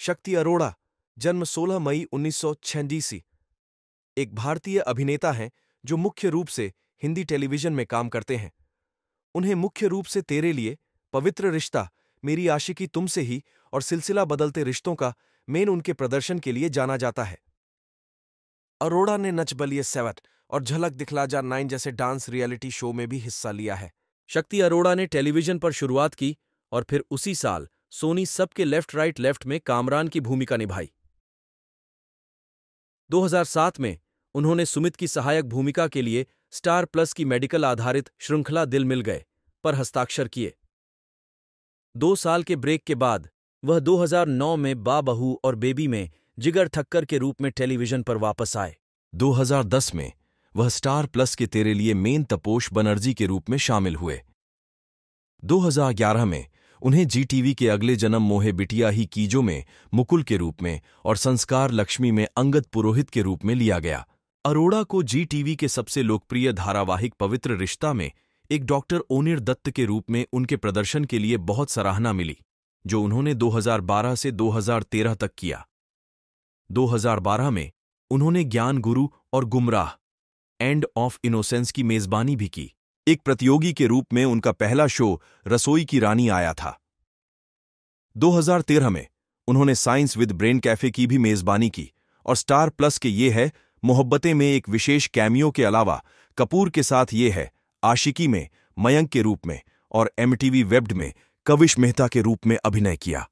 शक्ति अरोड़ा, जन्म 16 मई 1986, एक भारतीय अभिनेता हैं जो मुख्य रूप से हिंदी टेलीविजन में काम करते हैं। उन्हें मुख्य रूप से तेरे लिए, पवित्र रिश्ता, मेरी आशिकी तुमसे ही और सिलसिला बदलते रिश्तों का मेन उनके प्रदर्शन के लिए जाना जाता है। अरोड़ा ने नच बलिए 7 और झलक दिखला जा 9 जैसे डांस रियलिटी शो में भी हिस्सा लिया है। शक्ति अरोड़ा ने टेलीविजन पर शुरुआत की और फिर उसी साल सोनी सबके लेफ्ट राइट लेफ्ट में कामरान की भूमिका निभाई। 2007 में उन्होंने सुमित की सहायक भूमिका के लिए स्टार प्लस की मेडिकल आधारित श्रृंखला दिल मिल गए पर हस्ताक्षर किए। 2 साल के ब्रेक के बाद वह 2009 में बा बहू और बेबी में जिगर ठक्कर के रूप में टेलीविजन पर वापस आए। 2010 में वह स्टार प्लस के तेरे लिए मेन तपोष बनर्जी के रूप में शामिल हुए। 2011 में उन्हें जी टीवी के अगले जन्म मोहे बिटिया ही कीजो में मुकुल के रूप में और संस्कार लक्ष्मी में अंगद पुरोहित के रूप में लिया गया। अरोड़ा को जी टीवी के सबसे लोकप्रिय धारावाहिक पवित्र रिश्ता में एक डॉक्टर ओनिर दत्त के रूप में उनके प्रदर्शन के लिए बहुत सराहना मिली, जो उन्होंने 2012 से 2013 तक किया। 2012 में उन्होंने ज्ञान गुरु और गुमराह एंड ऑफ इनोसेंस की मेजबानी भी की। एक प्रतियोगी के रूप में उनका पहला शो रसोई की रानी आया था। 2013 में उन्होंने साइंस विद ब्रेन कैफे की भी मेजबानी की और स्टार प्लस के ये है मोहब्बतें में एक विशेष कैमियो के अलावा कपूर के साथ ये है आशिकी में मयंक के रूप में और एमटीवी वेब्ड में कविश मेहता के रूप में अभिनय किया।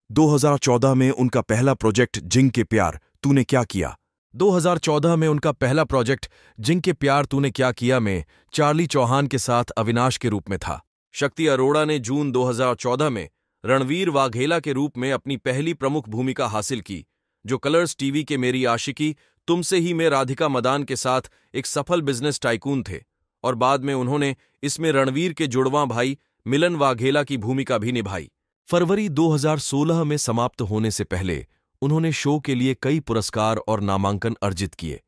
2014 में उनका पहला प्रोजेक्ट जिंग के प्यार तूने क्या किया 2014 में उनका पहला प्रोजेक्ट जिंग के प्यार तूने क्या किया में चार्ली चौहान के साथ अविनाश के रूप में था। शक्ति अरोड़ा ने जून 2014 में रणवीर वाघेला के रूप में अपनी पहली प्रमुख भूमिका हासिल की, जो कलर्स टीवी के मेरी आशिकी तुमसे ही में राधिका मदान के साथ एक सफल बिजनेस टाइकून थे और बाद में उन्होंने इसमें रणवीर के जुड़वां भाई मिलन वाघेला की भूमिका भी निभाई। फरवरी 2016 में समाप्त होने से पहले उन्होंने शो के लिए कई पुरस्कार और नामांकन अर्जित किए।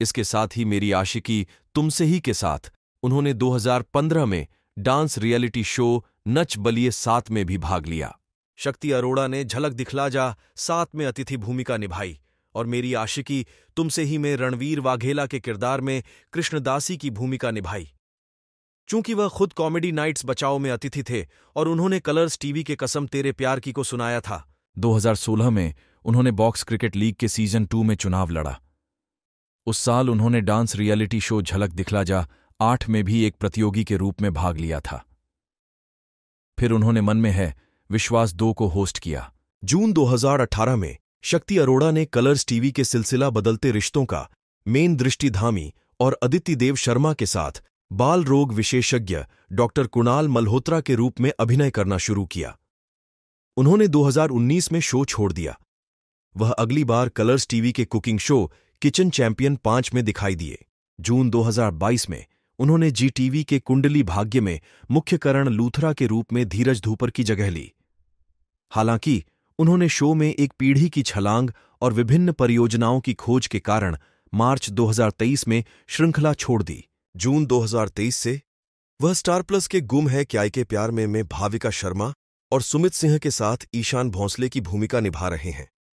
इसके साथ ही मेरी आशिकी तुमसे ही के साथ उन्होंने 2015 में dance reality show Nach Baliye 7 में भी भाग लिया। शक्ति अरोड़ा ने झलक दिखला जा 7 में अतिथि भूमिका निभाई और मेरी आशिकी तुमसे ही में रणवीर वाघेला के किरदार में कृष्णदासी की भूमिका निभाई। चूंकि वह खुद कॉमेडी नाइट्स बचाओ में अतिथि थे और उन्होंने कलर्स टीवी के कसम तेरे प्यार की को सुनाया था। 2016 में उन्होंने बॉक्स क्रिकेट लीग के सीजन 2 में चुनाव लड़ा। उस साल उन्होंने डांस रियलिटी शो झलक दिखला जा 8 में भी एक प्रतियोगी के रूप में भाग लिया था। फिर उन्होंने मन में है विश्वास 2 को होस्ट किया। जून 2018 में शक्ति अरोड़ा ने कलर्स टीवी के सिलसिला बदलते रिश्तों का मेन दृष्टिधामी और अदिति देव शर्मा के साथ बाल रोग विशेषज्ञ डॉक्टर कुणाल मल्होत्रा के रूप में अभिनय करना शुरू किया। उन्होंने 2019 में शो छोड़ दिया। वह अगली बार कलर्स टीवी के कुकिंग शो किचन चैंपियन 5 में दिखाई दिए। जून 2022 में उन्होंने जी टीवी के कुंडली भाग्य में मुख्य करण लूथरा के रूप में धीरज धूपर की जगह ली। हालांकि उन्होंने शो में एक पीढ़ी की छलांग और विभिन्न परियोजनाओं की खोज के कारण मार्च 2023 में श्रृंखला छोड़ दी। जून 2023 से वह स्टार प्लस के गुम है क्या के प्यार में भाविका शर्मा और सुमित सिंह के साथ ईशान भोंसले की भूमिका निभा रहे हैं।